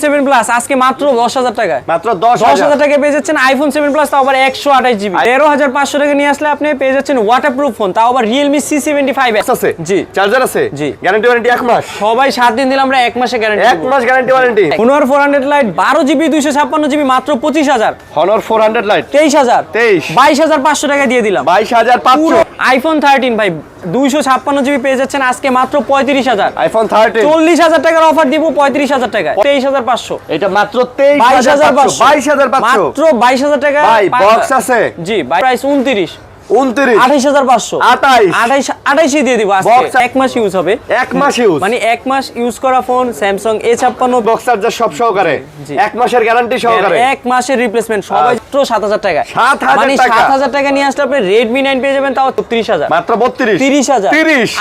7 plus আজকে মাত্র 10,000 টাকায়, মাত্র 10,000 টাকায় পেয়ে যাচ্ছেন আইফোন 7 প্লাস, তাও আবার 128 জিবি। 13,500 টাকা নিয়ে আসলে আপনি পেয়ে যাচ্ছেন ওয়াটারপ্রুফ ফোন, তাও আবার Realme C75 আছে। জি, চার্জার আছে। জি, গ্যারান্টি ওয়ারেন্টি 1 মাস। সবাই 7 দিন দিলাম আমরা 1 মাসে গ্যারান্টি। 1 মাস guarantee warranty. Honor 400 Lite 12 GB 256 GB মাত্র 25,000। Honor 400 Lite 23,000। 22,500 টাকা দিয়ে দিলাম। 22,500। আইফোন 13 ভাই 256 জিবি পেয়ে যাচ্ছেন আজকে মাত্র 35,000। আইফোন 13 40,000 টাকার অফার দিব 35,000 টাকায়। 23,500। এটা মাত্র 23,500। 22,500 মাত্র 22,000 টাকা। ভাই বক্স আছে। জি, প্রাইস 29। 28,500। 28 দিয়ে দিব আজকে। 1 মাস ইউজ হবে। 1 মাস ইউজ মানে 1 মাস ইউজ করা phone Samsung A56 box charger সব সহকারে। 1 মাসের গ্যারান্টি সহকারে। 1 মাসের রিপ্লেসমেন্ট সবাই মাত্র 7,000 টাকা। 7,000 মানে টাকা। 7,000 টাকা নিয়ে আসলে আপনি Redmi 9 পেয়ে যাবেন, তাও 30,000। মাত্র 32। 30,000।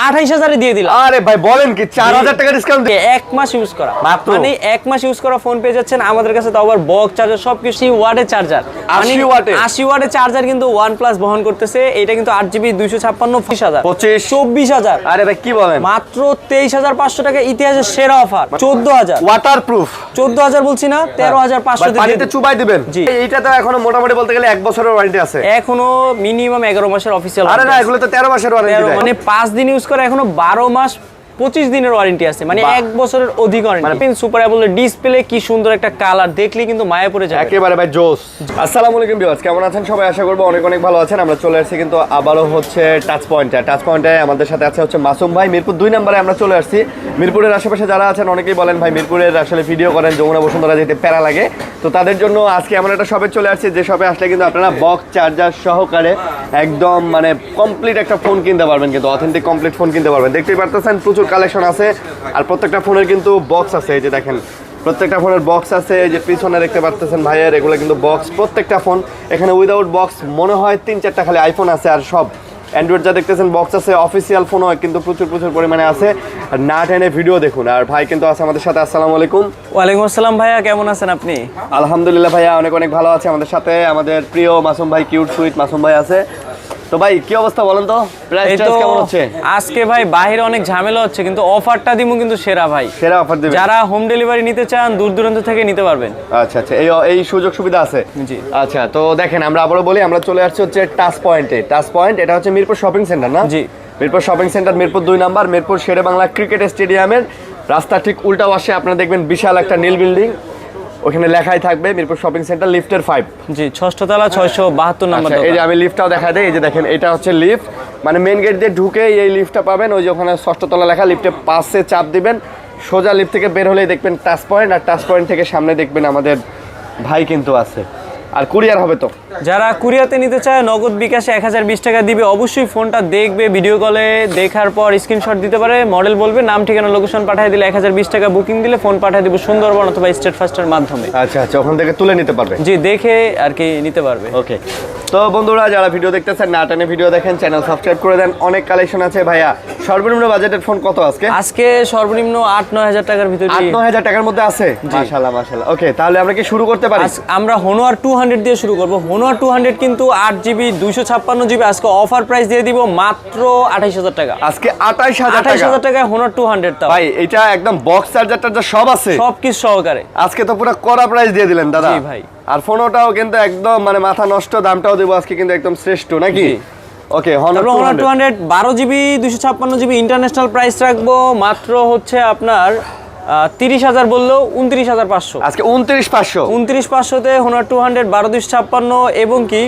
28,000 এ দিয়ে দিলাম। আরে ভাই বলেন কি 4,000 টাকা ডিসকাউন্ট। 1 মাস ইউজ করা মাত্র। মানে 1 মাস ইউজ করা ফোন পেয়ে যাচ্ছেন আমাদের কাছে, তাও আবার বক্স চার্জার সবকিছু ওয়াটের চার্জার। 80 ওয়াটে। 80 ওয়াটের চার্জার কিন্তু OnePlus বহন করতেছে। এটা কিন্তু 8GB 256 20,000 24,000। আরে ভাই কি বলেন, মাত্র 23,500 টাকা। ইতিহাসের সেরা অফার 14,000। ওয়াটারপ্রুফ 14,000 বলছি না, 13,500 দিয়ে পানিতে চুবাই দিবেন। জি, এইটা তো এখনো মোটামুটি বলতে গেলে 1 বছরের ওয়ারেন্টি আছে। এখনো মিনিমাম 11 মাসের অফিসিয়াল। আরে না, এগুলো তো 13 মাসের ওয়ারেন্টি দেয়। মানে 5 দিন ইউজ করে এখনো 12 মাস 25 দিনের ওয়ারেন্টি আছে, মানে 1 বছরের অধিক ওয়ারেন্টি। সুপার অ্যামোলেড ডিসপ্লে, কি সুন্দর একটা কালার, দেখলে কিন্তু মায়া পড়ে যায় একেবারে ভাই জোস। আসসালামু আলাইকুম ভিউয়ার্স, কেমন আছেন সবাই? আশা করব অনেক অনেক ভালো আছেন। আমরা চলে আসছি কিন্তু আবারও হচ্ছে টাচ পয়েন্টে আমাদের সাথে আছে হচ্ছে মাসুম ভাই। মিরপুর 2 নম্বরে আমরা চলে আসছি। মিরপুরের আশেপাশে যারা আছেন অনেকেই বলেন ভাই মিরপুরের আসলে ভিডিও করেন, যমুনা বসুন্ধরা যেতে প্যারা লাগে। তো তাদের জন্য আজকে এমন একটা শপে চলে আসছি, যে শপে আসলে কিন্তু আপনারা বক্স চার্জার সহকারে একদম মানে কমপ্লিট একটা ফোন কিনতে পারবেন, কিন্তু অথেন্টিক কমপ্লিট ফোন কিনতে পারবেন। দেখতেই পারতেছেন প্রচুর কালেকশন আছে, আর প্রত্যেকটা ফোনের কিন্তু বক্স আছে। এই যে দেখেন প্রত্যেকটা ফোনের বক্স আছে। এই যে পিছনে দেখতে পারতেছেন ভাইয়ের, এগুলো কিন্তু বক্স প্রত্যেকটা ফোন। এখানে উইদাউট বক্স মনে হয় 3-4টা খালি আইফোন আছে, আর সব অ্যান্ড্রয়েড যা দেখতেছেন বক্স আছে। অফিসিয়াল ফোনও কিন্তু প্রচুর পরিমাণে আছে। আর না টেনে ভিডিও দেখুন। আর ভাই কিন্তু আছে আমাদের সাথে। আসসালামু আলাইকুম। ওয়ালাইকুম আসসালাম ভাইয়া, কেমন আছেন আপনি? আলহামদুলিল্লাহ ভাইয়া অনেক অনেক ভালো আছে। আমাদের সাথে আমাদের প্রিয় মাসুম ভাই, কিউট সুইট মাসুম ভাই আছে। তো ভাই কি অবস্থা বলেন তো, প্রাইস কেমন হচ্ছে? আজকে ভাই বাইরে অনেক ঝামেলা হচ্ছে, কিন্তু অফারটা দিমু কিন্তু সেরা ভাই। সেরা অফার দিবেন। যারা হোম ডেলিভারি নিতে চান দূর দূরান্ত থেকে নিতে পারবেন। আচ্ছা আচ্ছা, এই সুযোগ সুবিধা আছে। জি আচ্ছা, তো দেখেন আমরা আবারও বলি, আমরা চলে আসছি হচ্ছে টাচ পয়েন্টে। টাচ পয়েন্ট এটা হচ্ছে মিরপুর শপিং সেন্টার না? জি, মিরপুর শপিং সেন্টার, মিরপুর 2 নম্বর, মিরপুর শেরে বাংলা ক্রিকেট স্টেডিয়ামের রাস্তা ঠিক উল্টা পাশে আপনারা দেখবেন বিশাল একটা নীল বিল্ডিং, ওখানে লেখাই থাকবে মিরপুর শপিং সেন্টার লিফটের 5। জি, 6ষ্ঠ তলা 672 নম্বর। এই যে আমি লিফটটাও দেখা দেই, এই যে দেখেন এটা হচ্ছে লিফট, মানে মেন গেট দিয়ে ঢুকে এই লিফটটা পাবেন। ওই যে ওখানে 6ষ্ঠ তলা লেখা, লিফটে পাশে চাপ দিবেন, সোজা লিফট থেকে বের হলেই দেখবেন টাচ পয়েন্ট। আর টাচ পয়েন্ট থেকে সামনে দেখবেন আমাদের ভাই কিন্তু আছে। আর কুরিয়ার হবে তো। যারা কুরিয়াতে নিতে চায় নগদ বিকাশে 1020 টাকা দিবে। অবশ্যই ফোনটা দেখবে, ভিডিও কলে দেখার পর স্ক্রিনশট দিতে পারে, মডেল বলবে, নাম ঠিকানা লোকেশন পাঠিয়ে দিলে 1020 টাকা বুকিং দিলে ফোন পাঠিয়ে দিব সুন্দরবন অথবা স্টেট ফাস্টের মাধ্যমে। আচ্ছা আচ্ছা, ওখান থেকে তুলে নিতে পারবে। জি, দেখে আর কি নিতে পারবে। ওকে, তো বন্ধুরা যারা ভিডিও দেখতেছেন না টেনে ভিডিও দেখেন, চ্যানেল সাবস্ক্রাইব করে দেন। অনেক কালেকশন আছে। ভাইয়া সর্বনিম্ন বাজেটের ফোন কত আজকে? আজকে সর্বনিম্ন 8-9 হাজার টাকার ভিতরে। 8-9 হাজার টাকার মধ্যে আছে? মাশাআল্লাহ মাশাআল্লাহ। ওকে, তাহলে আমরা কি শুরু করতে পারি? আমরা Honor 200 দিয়ে শুরু করব। Honor 200 কিন্তু 8GB 256GB আজকে অফার প্রাইস দিয়ে দিব মাত্র 28,000 টাকা। আজকে 28,000 টাকা। 28,000 টাকায় Honor 200 দাও ভাই এটা একদম বক্স চার্জারটা সব আছে, সবকিছু সহকারে। আজকে তো পুরো কড়া প্রাইস দিয়ে দিলেন দাদা। জি ভাই। আর ফোনটাও কিন্তু একদম মানে মাথা নষ্ট, দামটাও দেব আজকে কিন্তু একদম শ্রেষ্ঠ নাকি? ওকে, Honor 200 12GB 256GB international price রাখবো মাত্র হচ্ছে আপনার 30,000 বললেও 29,500। আজকে 29,500। 29,500তে Honor 200 12,256 এবং কি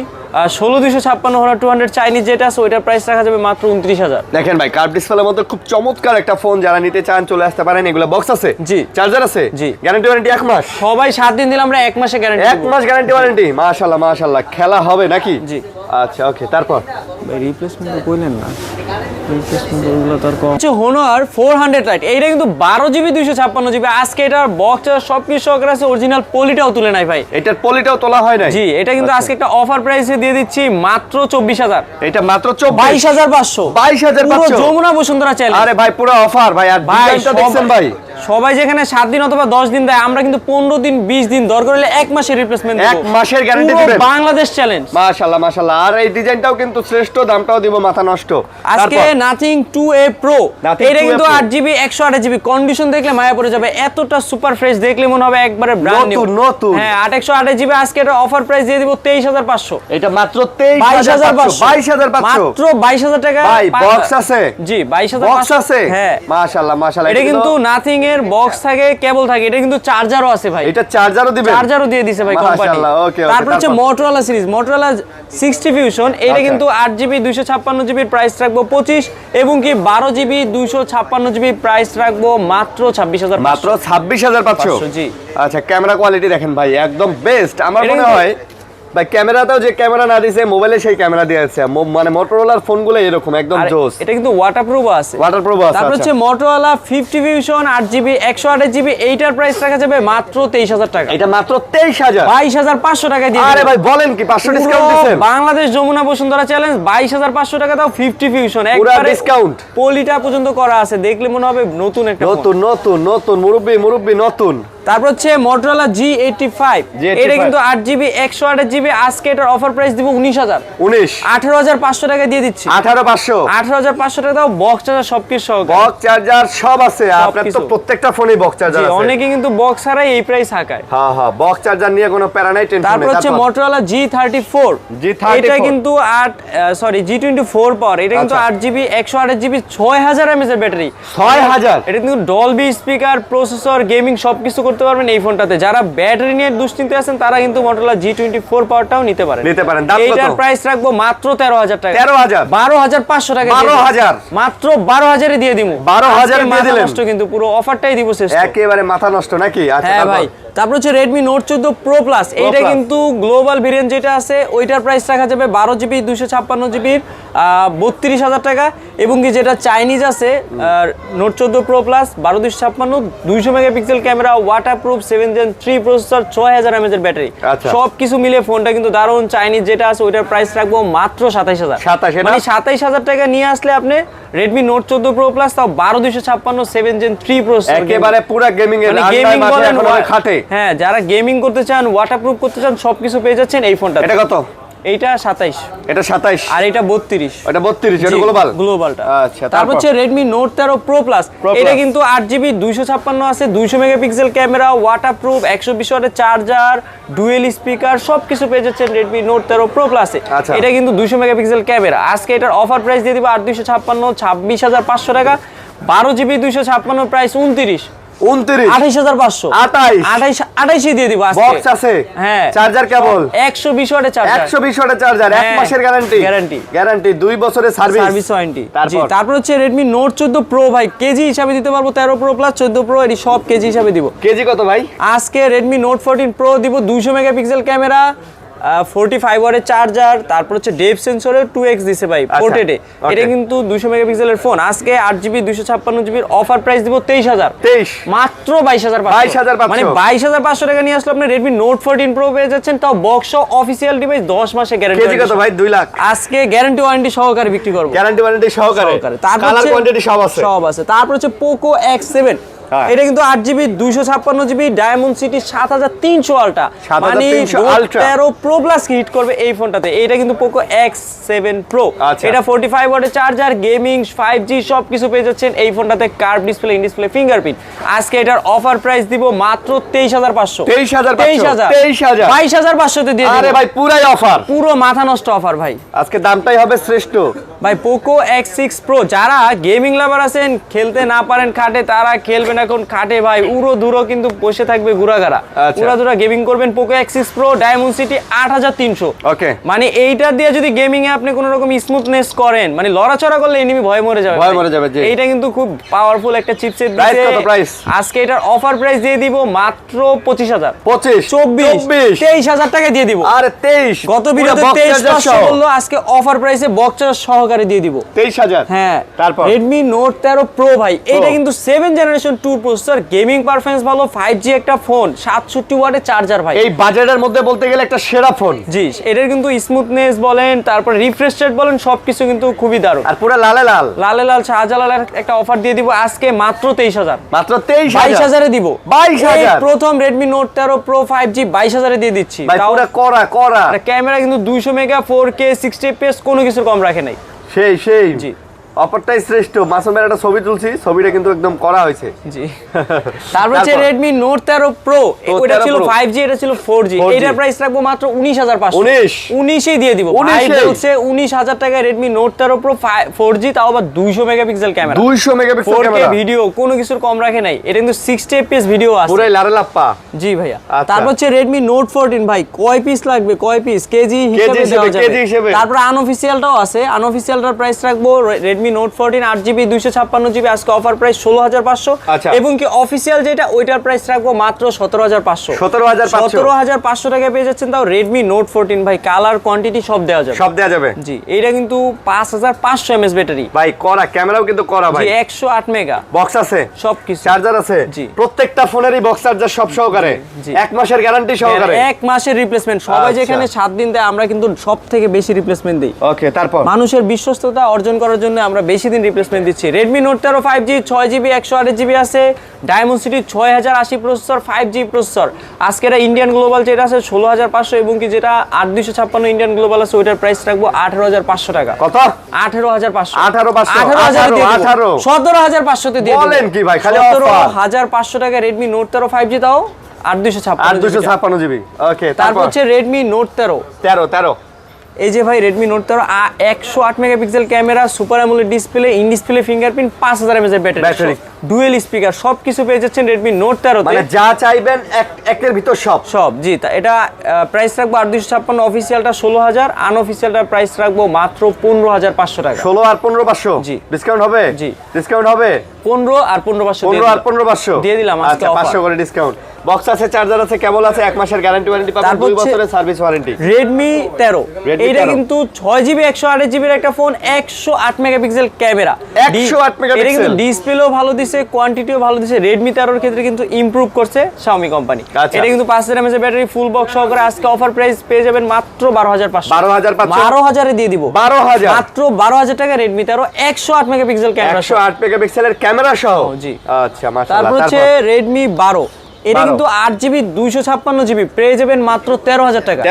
16,256 Honor 200 চাইনিজ যেটা আছে ওইটার প্রাইস রাখা যাবে মাত্র 29,000। দেখেন ভাই কার্ভ ডিসপ্লের মধ্যে খুব চমৎকার একটা ফোন, যারা নিতে চান চলে আসতে পারেন। এগুলো বক্স আছে? জি। চার্জার আছে? জি। গ্যারান্টি ওয়ারেন্টি 1 মাস। সবাই 7 দিন দিলাম আমরা 1 মাসে গ্যারান্টি। 1 মাস গ্যারান্টি ওয়ারেন্টি। মাশাআল্লাহ মাশাআল্লাহ, খেলা হবে নাকি? জি। আচ্ছা ওকে, তারপর ভাই রিপ্লেসমেন্ট কইলেন না, রিপ্লেসমেন্ট ওগুলো তার কম হচ্ছে। Honor 400 Lite এইটা কিন্তু 12GB 256GB আজকে এটার বক্স সবকিছু সহকারে আছে, অরিজিনাল পলিটাও তুলে নাই ভাই। এটার পলিটাও তোলা হয় নাই? জি, এটা কিন্তু আজকে একটা অফার প্রাইসে দিয়ে দিচ্ছি মাত্র 24,000। এটা মাত্র 22,500। 22,500 পুরো যমুনা বসুন্ধরা চাইলে। আরে ভাই পুরো অফার ভাই। আর ডিজাইনটা দেখছেন ভাই, সবাই যেখানে 7 দিন অথবা 10 দিন দেয়, আমরা কিন্তু 15 দিন 20 দিন দরকার হলে 1 মাসের রিপ্লেসমেন্ট দেব। 1 মাসের গ্যারান্টি পুরো দিবেন? বাংলাদেশ চ্যালেঞ্জ। মাশাআল্লাহ মাশাআল্লাহ। আর এই ডিজাইনটাও কিন্তু শ্রেষ্ঠ, দামটাও দিব মাথা নষ্ট। আজকে নাথিং 2A Pro, Nothing এটা 2A কিন্তু Pro 8GB 128GB কন্ডিশন দেখলে মায়া পড়ে যাবে, এতটা সুপার ফ্রেশ, দেখলে মনে হবে একবারে ব্র্যান্ড নিউ। নতুন। হ্যাঁ 128GB আজকে এটা অফার প্রাইস দিয়ে দিব 23500। এটা মাত্র 23500। 22500 মাত্র 22000 টাকা। ভাই বক্স আছে? জি 22000 বক্স আছে? হ্যাঁ মাশাআল্লাহ মাশাআল্লাহ। এটা কিন্তু নাথিং এর বক্স থাকে, কেবল থাকে, এটা কিন্তু চার্জারও আছে ভাই। এটা চার্জারও দিবেন? চার্জারও দিয়ে দিছে ভাই কোম্পানি। মাশাআল্লাহ, ওকে ওকে। তারপর হচ্ছে Motorola সিরিজ, Motorola 60 Fusion, এটা কিন্তু 8GB 256GB প্রাইস রাখবো 25, এবং কি 12GB 256GB প্রাইস রাখবো মাত্র 26500। মাত্র 26500। জি। আচ্ছা ক্যামেরা কোয়ালিটি দেখেন ভাই, একদম বেস্ট। আমার এটা মনে কিন্তু- হয় ভাই ক্যামেরাটাও যে ক্যামেরা না দিয়েছে, মোবাইলে সেই ক্যামেরা দিয়েছে। মানে মোটরোলার ফোনগুলো এরকম একদম আর জোস। এটা কিন্তু ওয়াটারপ্রুফ আছে। ওয়াটারপ্রুফ আছে। তারপর হচ্ছে Motorola 50 Fusion 8GB 128GB, এইটার প্রাইস রাখা যাবে মাত্র 23000 টাকা। এটা মাত্র 23000। 22500 টাকায় দিয়ে আরে দিবেন। ভাই বলেন কি, 500 ডিসকাউন্ট পুরো দিবেন? বাংলাদেশ যমুনা বসুন্ধরা চ্যালেঞ্জ 22500 টাকা দাও 50 Fusion, পুরো একবারে ডিসকাউন্ট। পলিটা পর্যন্ত করা আছে, দেখলে মনে হবে নতুন একটা ফোন। নতুন নতুন নতুন মুরব্বি নতুন। তারপর হচ্ছে Motorola G85, এটা কিন্তু 8GB 128GB, আজকে এটার অফার প্রাইস দিব 19000। 18500 টাকা দিয়ে দিচ্ছি। 18500। 18500 টাকা দাও, বক্স চার্জার সবকিছু সহকারে। বক্স চার্জার সব আছে, আপনার তো কিছু। প্রত্যেকটা ফোনেই বক্স চার্জার জি, আছে। অনেকে কিন্তু বক্স ছাড়াই এই প্রাইস হাঁকায়। হ্যাঁ হ্যাঁ, বক্স চার্জার নিয়ে কোনো প্যারা নাই, টেনশন নেই। তারপর হচ্ছে Motorola G34, G34 এটা কিন্তু G24 পাওয়ার, এটা কিন্তু আচ্ছা। 8GB 128GB 6000 mAh এর ব্যাটারি। 6000। এটা কিন্তু ডলবি স্পিকার, প্রসেসর, গেমিং সবকিছু করতে পারবেন এই ফোনটাতে। যারা ব্যাটারি নিয়ে দুশ্চিন্তে আছেন তারা কিন্তু Motorola G24 পাওয়ারটাও নিতে পারেন। দাম কত? এইটার প্রাইস রাখবো মাত্র 13000 টাকা। 13000। 12500 টাকা। 12000। মাত্র 12000 এ দিয়ে দিমু। 12000 আজকে দিয়ে দিলেন। মাথা নষ্ট, কিন্তু পুরো অফারটাই দিব শেষ। একেবারে মাথা নষ্ট নাকি? আচ্ছা হ্যাঁ তারপর? ভাই, তারপর হচ্ছে Redmi Note 14 Pro Plus, এইটা Plus। কিন্তু গ্লোবাল ভেরিয়েন্ট যেটা আছে ওইটার প্রাইস রাখা যাবে 12GB 256GB 32000 টাকা, এবং কি যেটা চাইনিজ আছে Note 14 Pro Plus 12256 200 megapixel camera, waterproof 7 Gen 3 processor, 6000 mAh এর ব্যাটারি, আচ্ছা। সবকিছু মিলে ফোনটা কিন্তু দারুণ। চাইনিজ যেটা আছে ওইটার প্রাইস রাখবো মাত্র 27000। 27, মানে 27000 টাকা নিয়ে আসলে আপনি Redmi Note 14 Pro Plus, তাও 12256 7 Gen 3 প্রসেসর, একেবারে পুরা গেমিং এর মানে আন্ডার গেমিং মাঠে বলেন, এখন খাটে। হ্যাঁ যারা গেমিং করতে চান, ওয়াটারপ্রুফ করতে চান, সবকিছু পেয়ে যাচ্ছেন এই ফোনটা। এটা কত? এইটা 27, এটা 27, আর এটা 32। এটা 32, এটা গ্লোবাল। গ্লোবালটা। আচ্ছা, তারপর হচ্ছে Redmi Note 13 Pro Plus, Pro এটা Plus। কিন্তু 8GB 256 আছে, 200 মেগাপিক্সেল ক্যামেরা, ওয়াটারপ্রুফ, 120 ওয়াটের চার্জার, ডুয়েল স্পিকার, সবকিছু পেয়ে যাচ্ছেন Redmi Note 13 Pro Plus এ। আচ্ছা। এটা কিন্তু 200 মেগাপিক্সেল ক্যামেরা, আজকে এটার অফার প্রাইস দিয়ে দিব 8256 26500 টাকা। 12GB 256 price 29 28500। 28 দিয়ে দিব আজকে। বক্স আছে? হ্যাঁ। Charger cable? 120 ওয়াটের চার্জার। 120 ওয়াটের চার্জার, 1 হ্যাঁ, মাসের গ্যারান্টি। গ্যারান্টি 2 বছরের সার্ভিস ওয়ারেন্টি। তারপর? তারপর হচ্ছে Redmi Note 14 Pro ভাই, কেজি হিসাবে দিতে পারবো 13 Pro Plus 14 Pro, এটি সব কেজি হিসাবে দিব। কেজি কত ভাই? আজকে Redmi Note 14 Pro দিব 200 মেগাপিক্সেল ক্যামেরা, 45 ওয়াটের চার্জার, তারপর হচ্ছে ডেপথ সেন্সরের 2x দিছে ভাই পোর্টেডে। okay। এটা কিন্তু 200 মেগাপিক্সেলের ফোন, আজকে 8GB 256GB অফার প্রাইস দিব 23000। 23, মাত্র 22500। 22500 মানে 22500 টাকা নিয়ে আসলে আপনি Redmi Note 14 Pro পেয়ে যাচ্ছেন, তাও বক্স অফিসিয়াল ডিভাইস, 10 মাসে গ্যারান্টি। কেজি কত ভাই? 2 লাখ। আজকে গ্যারান্টি ওয়ারেন্টি সহকারে বিক্রি করব। গ্যারান্টি ওয়ারেন্টি সহকারে। তারপর কালার হচ্ছে কোয়ান্টিটি সব আছে। সব আছে। তারপর হচ্ছে Poco X7, হ্যাঁ। এটা কিন্তু 8GB 256GB ডায়মন্ড সিটি 7300 আলট্রা, 7300 Ultra। 13 Pro Plus হিট করবে এই ফোনটাতে। এটা কিন্তু Poco X7 Pro, আচ্ছা। এটা 45 ওয়াটের চার্জার, গেমিং, 5G সবকিছু পেয়ে যাচ্ছেন এই ফোনটাতে। Curve display, in display, fingerprint. আজকে এটার অফার প্রাইস দিব মাত্র 23500। 23500। 22500 তে দিয়ে আরে দিব। ভাই পুরাই অফার, পুরো মাথা নষ্ট অফার ভাই। আজকে দামটাই হবে শ্রেষ্ঠ ভাই Poco X6 Pro, যারা গেমিং লাভার আছেন, খেলতে না পারেন খাটে, তারা খেলবেন এখন খাটে ভাই, উড়ো ধুরো কিন্তু বসে থাকবে ঘুরাঘারা, আচ্ছা। উড়া ধুরা গেমিং করবেন। Poco X6 Pro diamond city 8300। ওকে। মানে এইটা দিয়ে যদি গেমিং এ আপনি কোনো রকম স্মুথনেস করেন, মানে লড়াচড়া করলে এনিমি ভয় মরে যাবে। ভয় মরে যাবে, জি। এইটা কিন্তু খুব পাওয়ারফুল একটা চিপসেট Price দিয়েছে। কত price? আজকে এটার অফার প্রাইস দিয়ে দিব মাত্র 25000। 25, 24, 23000 টাকা দিয়ে দিব। আরে 23। গত ভিডিওতে 23500 বললো, আজকে অফার প্রাইসে বক্স চার্জার সহকারে সহকারে দিয়ে দিব 23,000। হ্যাঁ, তারপর Redmi Note 13 Pro ভাই, এটা কিন্তু 7 জেনারেশন 2 প্রসেসর, গেমিং পারফরম্যান্স ভালো, 5G একটা ফোন, 67 ওয়াটের চার্জার ভাই। এই বাজেটের মধ্যে বলতে গেলে একটা সেরা ফোন। জি, এটার কিন্তু স্মুথনেস বলেন, তারপর রিফ্রেশ রেট বলেন, সবকিছু কিন্তু খুবই দারুণ। আর পুরো লালে লাল লালে লাল শাহজালালের একটা অফার দিয়ে দিব আজকে মাত্র 23,000। মাত্র 23,000। 22,000 এ দিব। 22,000 এই প্রথম Redmi Note 13 Pro 5G 22,000 এ দিয়ে দিচ্ছি। ভাই পুরো করা আর ক্যামেরা কিন্তু 200 মেগা 4K 60 fps কোনো কিছুর কম রাখে নাই। সেই জি, অফারটাই শ্রেষ্ঠ। মাসুমের একটা ছবি তুলছি, ছবিটা কিন্তু একদম করা হয়েছে। জি। তারপর হচ্ছে Redmi Note 13 Pro, ওটা ছিল 5G, এটা ছিল 4G। এটার প্রাইস রাখবো মাত্র 19,500। 19 এই দিয়ে দিব। ভাই বলছে 19,000 টাকায় Redmi Note 13 Pro 4G, তাও আবার 200 megapixel camera, 200 megapixel 4K camera, video, কোনো কিছুর কম রাখে নাই। এটা কিন্তু 60 fps ভিডিও আছে, পুরো লারে লাপ্পা। জি ভাইয়া। আচ্ছা। তারপর হচ্ছে Redmi Note 14 ভাই, কয় পিস লাগবে, কয় পিস, কেজি হিসেবে দেওয়া যাবে। তারপর আনঅফিশিয়ালটাও আছে, আনঅফিশিয়ালটার প্রাইস রাখবো Redmi Note 14 8GB 256GB, আজকে অফার প্রাইস 16,500। আচ্ছা। এবং কি অফিশিয়াল যেটা, ওইটার প্রাইস রাখবো মাত্র 17,500। 17,500 টাকায় পেয়ে যাচ্ছেন, তাও Redmi Note 14 ভাই, কালার কোয়ান্টিটি সব দেওয়া যাবে, সব দেওয়া যাবে। জি, এইটা কিন্তু 5,500 mAh ব্যাটারি ভাই, করা ক্যামেরাও কিন্তু করা ভাই, 108 মেগা বক্স আছে, সবকিছু, চার্জার আছে, জি। প্রত্যেকটা ফোনেরই বক্স চার্জার সব সহকারে, জি। 1 মাসের গ্যারান্টি সহকারে, 1 মাসের রিপ্লেসমেন্ট। সবাই আচ্ছা। যেখানে 7 দিন দেয়, আমরা কিন্তু সব থেকে বেশি রিপ্লেসমেন্ট দিই। ওকে, তারপর মানুষের বিশ্বস্ততা অর্জন করার জন্য আমরা বেশি দিন রিপ্লেসমেন্ট দিচ্ছি। Redmi Note 13 5G 6GB 128GB আছে, Dimensity 6080 প্রসেসর, 5G প্রসেসর। আজকে এটা ইন্ডিয়ান গ্লোবাল যেটা আছে 16,500, এবং কি যেটা 8256 ইন্ডিয়ান গ্লোবাল আছে, ওইটার প্রাইস রাখবো 18,500 টাকা। কত? 18,500। 18,500 17,500 তে দিয়ে দেব। বলেন কি ভাই, খালি অফার। 17,500 টাকা Redmi Note 13 5G, তাও 8256GB। ওকে, তারপর হচ্ছে Redmi Note 13। এই যে ভাই Redmi Note 13 108 megapixel camera, super AMOLED display, in display fingerprint, 5000 mAh battery, dual speaker, সবকিছু পেয়ে যাচ্ছেন Redmi Note 13 তে। মানে যা চাইবেন একের ভিতর সব। জি, এটা প্রাইস রাখবো 8256, অফিশিয়ালটা 16,000, আনঅফিশিয়ালটার প্রাইস রাখবো মাত্র 15,500 টাকা। 16 আর 15,500। জি। ডিসকাউন্ট হবে? জি। ডিসকাউন্ট হবে? 15 আর 15,500 15 আর 15,500 দিয়ে দিলাম আজকে আচ্ছা, অফার। 500 করে ডিসকাউন্ট। বক্স আছে, চার্জার আছে, কেবল আছে, 1 মাসের গ্যারান্টি ওয়ারেন্টি পাবেন, 2 বছরের সার্ভিস ওয়ারেন্টি। Redmi 13, এটা 13 কিন্তু 6GB 128GB এর একটা ফোন, 108 মেগাপিক্সেল ক্যামেরা, 108 মেগাপিক্সেল। এটা কিন্তু ডিসপ্লেও ভালো দিছে, কোয়ান্টিটিও ভালো দিছে। Redmi 13 এর ক্ষেত্রে কিন্তু ইমপ্রুভ করছে Xiaomi কোম্পানি। আচ্ছা। এটা কিন্তু 5000 mAh ব্যাটারি, ফুল বক্স সহকারে। আজকে অফার প্রাইস পেয়ে যাবেন মাত্র 12,500। 12,500 এ দিয়ে দিব। 12,000 মাত্র 12,000 টাকা Redmi 13 108 মেগাপিক্সেল ক্যামেরা, 108 মেগাপিক্সেলের ক্যামেরা সহ। জি। আচ্ছা, মাশাআল্লাহ। তারপর হচ্ছে Redmi 12, এটা কিন্তু 8GB 256GB পেয়ে যাবেন মাত্র 13,000 টাকা।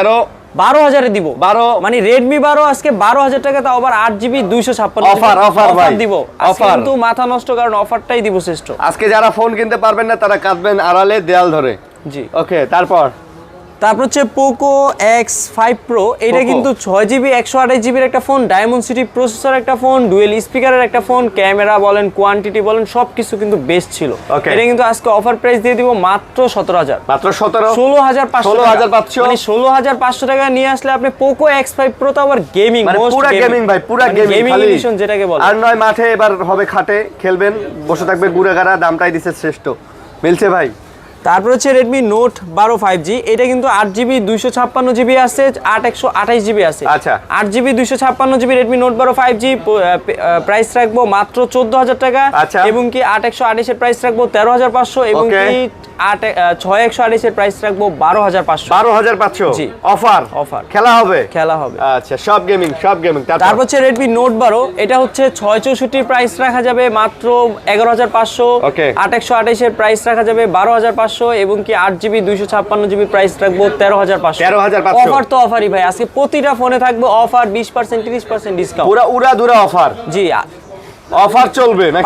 12,000 এ দিব। 12 মানে Redmi 12 আজকে 12,000 টাকা, তাও আবার 8GB 256 অফার ভাই, দিব আজকে অফার। কিন্তু মাথা নষ্ট, কারণ অফারটাই দিব শ্রেষ্ঠ। আজকে যারা ফোন কিনতে পারবেন না, তারা কাঁদবেন আড়ালে, দেয়াল ধরে। জি। ওকে, তারপর হচ্ছে Poco X5 Pro, এটা Poco। কিন্তু 6GB 128GB এর একটা ফোন, Dimensity প্রসেসর একটা ফোন, ডুয়েল স্পিকারের একটা ফোন, ক্যামেরা বলেন, কোয়ান্টিটি বলেন, সবকিছু কিন্তু বেস্ট ছিল। Okay। এটা কিন্তু আজকে অফার প্রাইস দিয়ে দিব মাত্র 17,000। মাত্র 17, 16,500 16,500 মানে 16,500 টাকা নিয়ে আসলে আপনি Poco X5 Pro, তো আবার গেমিং, মানে পুরা গেমিং ভাই, পুরা গেমিং এডিশন যেটাকে বলে। আর নয় মাঠে, এবার হবে খাটে, খেলবেন, বসে থাকবে ঘুরে গাড়া, দামটাই দিছে শ্রেষ্ঠ। মিলছে ভাই। তারপর হচ্ছে Redmi Note 12 5G, এটা কিন্তু 8GB 256GB আছে, 128GB আছে। আচ্ছা। 8GB 256GB Redmi Note 12 5G price রাখবো মাত্র 14,000 টাকা। আচ্ছা। এবং কি 8 এর প্রাইস রাখবো 13,500, এবং Okay। কি 6 এর প্রাইস রাখবো 12,500। 12,500 জি। অফার। খেলা হবে। আচ্ছা, সব গেমিং। তারপর হচ্ছে Redmi Note 12, এটা হচ্ছে 664 প্রাইস রাখা যাবে মাত্র 11,500। Okay। 8 এর প্রাইস রাখা যাবে 12,500, এবং কি 8GB 256GB প্রাইস রাখবো 13,500। 13,500 অফার তো অফারই ভাই, আজকে প্রতিটা ফোনে থাকবে অফার, 20% 30% ডিসকাউন্ট। পুরা উড়াধুরা অফার। জি, অফার চলবে নাকি?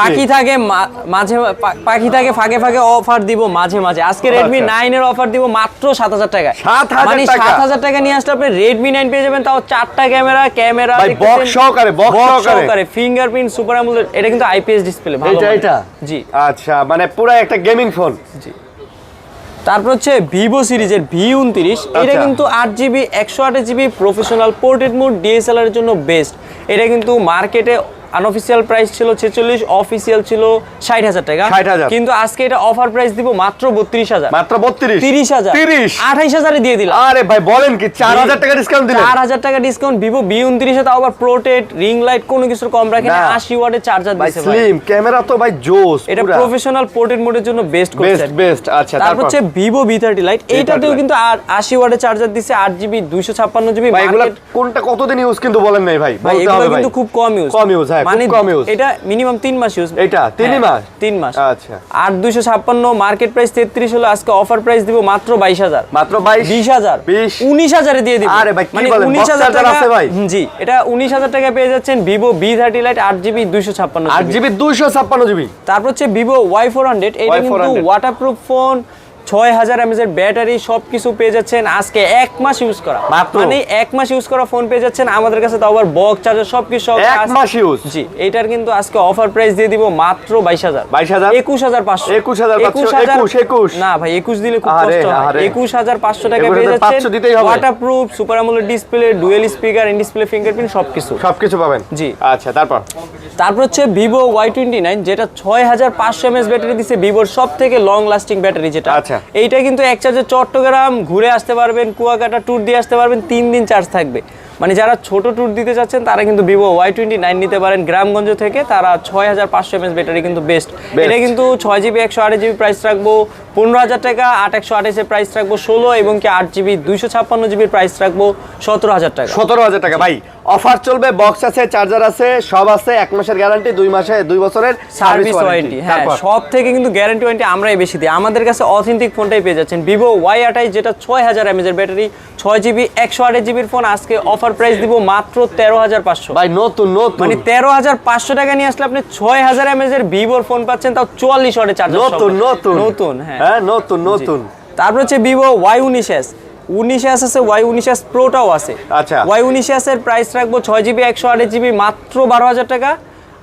পাখি থাকে ফাঁকে ফাঁকে অফার দিব মাঝে মাঝে। আজকে Redmi 9 এর অফার দিব মাত্র 7,000 টাকা। 7,000 মানে টাকা। 7,000 টাকা নিয়ে আসলে আপনি Redmi 9 পেয়ে যাবেন, তাও 4টা ক্যামেরা ভাই, বক্স সহকারে, ফিঙ্গারপ্রিন্ট, সুপার অ্যামোলেড, এটা কিন্তু IPS ডিসপ্লে ভালো। এটা জি। আচ্ছা, মানে পুরা একটা গেমিং ফোন। জি। তারপর হচ্ছে Vivo সিরিজের V29, এটা কিন্তু 8GB 128GB professional portrait mode DSLR এর জন্য বেস্ট। এটা কিন্তু মার্কেটে আনঅফিসিয়াল প্রাইস ছিল 46, অফিসিয়াল ছিল 60,000 টাকা। 60,000 কিন্তু আজকে এটা অফার প্রাইস দিব মাত্র 32,000। মাত্র 32, 30,000, 30, 28,000 এ দিয়ে দিলাম। আরে ভাই বলেন কি 4,000 টাকা ডিসকাউন্ট দিলেন? 4,000 টাকা ডিসকাউন্ট। ভিভো V29 এ তাও আবার প্রোটেক্ট রিং লাইট কোনো কিছুর কম রাখে না, 80 ওয়াটের চার্জার ভাই দিয়েছে ভাই। স্লিম ক্যামেরা তো ভাই জোস, এটা পুরা প্রফেশনাল পোর্ট্রেট মোডের জন্য বেস্ট করছে। বেস্ট। আচ্ছা তারপর হচ্ছে ভিভো V30 লাইট, এইটাতেও কিন্তু 80 ওয়াটের চার্জার দিছে, 8GB 256GB। ভাই এগুলা কোনটা কতদিন ইউজ কিন্তু বলেন নাই ভাই, ভাই বলতে এগুলো হবে ভাই। কিন্তু খুব কম ইউজ, হ্যাঁ মানে খুব কম ইউজ। এটা মিনিমাম 3 মাস ইউজ। এটা 3 মাস? 3 মাস। আচ্ছা। 8256 মার্কেট প্রাইস 33 হলো, আজকে অফার প্রাইস দিব মাত্র 22,000। মাত্র 22, 20,000, 20, 19,000 এ দিয়ে দিব। আরে ভাই কি মানে বলেন, 19,000 বক্স চার্জার টাকা আছে ভাই? জি, এটা 19,000 টাকা পেয়ে যাচ্ছেন Vivo V30 light 8GB 256GB। 8GB 256GB। তারপর হচ্ছে ভিভো Y400, এটা কিন্তু Y400 ওয়াটারপ্রুফ ফোন, 6000 mAh এর ব্যাটারি, সবকিছু পেয়ে যাচ্ছেন আজকে 1 মাস ইউজ করা। মাত্র? মানে 1 মাস ইউজ করা ফোন পেয়ে যাচ্ছেন আমাদের কাছে, তাও আবার বক্স চার্জার সবকিছু সহ 1 মাস ইউজ? জি, এটার কিন্তু আজকে অফার প্রাইস দিয়ে দিব মাত্র 22,000। 22,000? 21,500। 21,500? না ভাই 21 দিলে খুব আরে, কষ্ট হয়। আরে। 21,500 টাকা পেয়ে 21,500 যাচ্ছেন, দিতেই হবে। Waterproof, super AMOLED display, dual speaker, in display fingerprint সবকিছু পাবেন? জি। আচ্ছা তারপর হচ্ছে ভিভো Y29, যেটা 6500 mAh ব্যাটারি দিছে, ভিভোর সব থেকে লং লাস্টিং ব্যাটারি যেটা। আচ্ছা। এইটা কিন্তু এক চার্জে চট্টগ্রাম ঘুরে আসতে পারবেন, কুয়াকাটা ট্যুর দিয়ে আসতে পারবেন, 3 দিন চার্জ থাকবে। মানে যারা ছোট ট্যুর দিতে চাচ্ছেন তারা কিন্তু ভিভো Y29 নিতে পারেন গ্রামগঞ্জ থেকে, তারা 6500 mAh ব্যাটারি কিন্তু বেস্ট। এটা কিন্তু 6GB 128GB প্রাইস রাখবো 15,000 টাকা, 8/128 এর প্রাইস রাখবো 16, এবং কি 8GB 256GB প্রাইস রাখবো 17,000 টাকা। 17,000 টাকা ভাই অফার চলবে, বক্স আছে, চার্জার আছে, সব আছে, 1 মাসের গ্যারান্টি, 2 বছরের সার্ভিস ওয়ারেন্টি। হ্যাঁ, সব থেকে কিন্তু গ্যারান্টি ওয়ারেন্টি আমরাই বেশি দিই। আমাদের কাছে অথেন্টিক ফোনটাই পেয়ে যাচ্ছেন। ভিভো Y28, যেটা 6000 mAh এর ব্যাটারি, 6GB 128GB ফোন, আজকে অফার প্রাইস দিব মাত্র 13,500। ভাই নতুন মানে 13,500 টাকা নিয়ে আসলে আপনি 6000 mAh এর ভিভোর ফোন পাচ্ছেন, তাও 44 ওয়াটের চার্জার। নতুন হ্যাঁ নতুন। তারপর হচ্ছে ভিভো Y19s, 19s আছে, Y19s প্রোটাও আছে। আচ্ছা। Y19s এর প্রাইস রাখবো 6GB 128GB মাত্র 12,000 টাকা,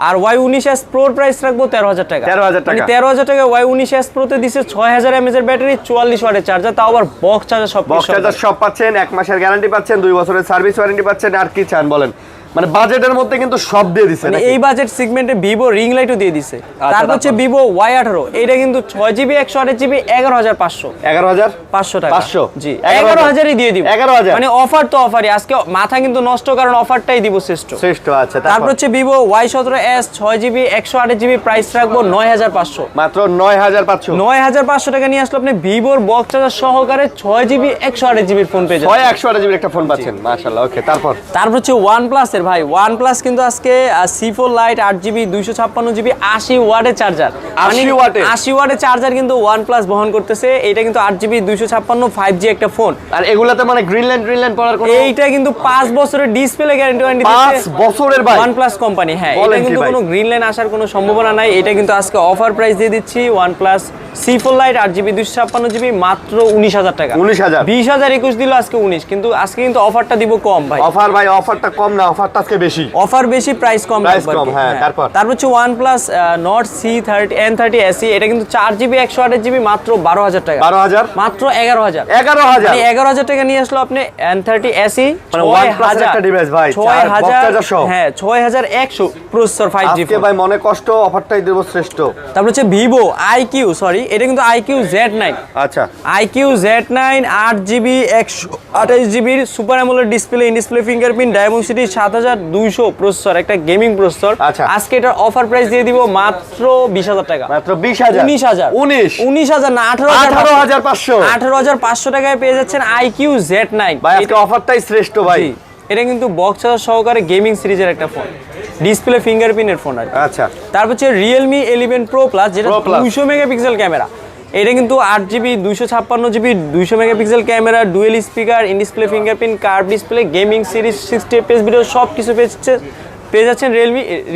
আর Y19s প্রোর প্রাইস রাখবো 13,000 টাকা। 13,000 টাকা। মানে 13,000 টাকা Y19s প্রোতে দিছে 6000 mAh এর ব্যাটারি, 44 ওয়াটের চার্জার, তাও আবার বক্স চার্জার সব বক্স চার্জার সব পাচ্ছেন, 1 মাসের গ্যারান্টি পাচ্ছেন, 2 বছরের সার্ভিস ওয়ারেন্টি পাচ্ছেন, আর কি চান বলেন? মানে বাজেটের মধ্যে কিন্তু সব দিয়ে দিছে। মানে এই বাজেট সেগমেন্টে ভিভো রিং লাইটও দিয়ে দিছে। তারপর হচ্ছে ভিভো Y18, এটা কিন্তু 6GB 128GB 11,500। 11,500 টাকা। 500 জি, 11,000ই দিয়ে দিব। 11,000 মানে অফার তো অফারই, আজকে মাথা কিন্তু নষ্ট, কারণ অফারটাই দিব শ্রেষ্ঠ। আচ্ছা। তারপর হচ্ছে Vivo Y17s, 6GB 128GB price রাখবো 9,500। মাত্র 9,500। 9,500 টাকা নিয়ে আসলে আপনি ভিভোর বক্স চার্জার সহকারে 6GB 128GB ফোন পেয়ে যাবেন। 128GB একটা ফোন পাচ্ছেন, মাশাআল্লাহ। ওকে, তারপর হচ্ছে OnePlus এর ভাই, OnePlus কিন্তু আজকে C4 লাইট 8GB 256GB 80 ওয়াটের চার্জার, 80 ওয়াটের 80 ওয়াটের চার্জার কিন্তু OnePlus বহন করতেছে। এটা কিন্তু 8GB 256 5G একটা ফোন। আর এগুলাতে মানে গ্রিন লাইন পড়ার কোনো, এইটা কিন্তু 5 বছরের ডিসপ্লে গ্যারান্টি ওয়ারেন্টি 5 বছরের ভাই OnePlus কোম্পানি। হ্যাঁ, এটা বলেন কি কিন্তু ভাই? কোনো গ্রিন লাইন আসার কোনো সম্ভাবনা নাই। এটা কিন্তু আজকে অফার প্রাইস দিয়ে দিচ্ছি OnePlus C4 light 8GB 256GB মাত্র 19,000 টাকা। 19,000 20,000 21 দিল, আজকে 19, কিন্তু আজকে কিন্তু অফারটা দিব কম ভাই। অফারটা কম না, অফারটা আজকে বেশি। অফার বেশি, প্রাইস কম। হ্যাঁ, তারপর হচ্ছে OnePlus Nord N30 SE, এটা কিন্তু 4GB 128GB মাত্র 12,000 টাকা। 12,000 মাত্র 11,000। 11,000 মানে 11,000 টাকা নিয়ে আসলো আপনি N30 SE, মানে OnePlus এর একটা ডিভাইস ভাই, 6,000 হ্যাঁ 6100 প্রসেসর 5G আজকে ভাই মনে কষ্ট, অফারটাই দেব শ্রেষ্ঠ। তারপর হচ্ছে Vivo IQ, এটা কিন্তু IQ Z9। আচ্ছা, IQ Z9 8GB 128GB super AMOLED display, in display fingerprint, Dimensity 7200 processor, একটা গেমিং প্রসেসর। আচ্ছা। আজকে এটার অফার প্রাইস দিয়ে দিব মাত্র 20,000 টাকা। মাত্র 20,000 19,000 না 18,500 18,500 টাকায় পেয়ে যাচ্ছেন IQ Z9 ভাই। আজকে অফারটাই শ্রেষ্ঠ ভাই। জি, এটা কিন্তু বক্স চার্জার সহকারে গেমিং সিরিজের একটা ফোন, ডিসপ্লে ফিঙ্গারপ্রিন্টের ফোন আর কি। আচ্ছা। তারপর হচ্ছে Realme 11 Pro Plus, যেটা 200 মেগাপিক্সেল ক্যামেরা। এটা কিন্তু 8GB 256GB 200 megapixel camera, dual speaker, in display fingerprint, curve display, gaming series, 60 FPS video সব কিছু পেয়ে যাচ্ছেন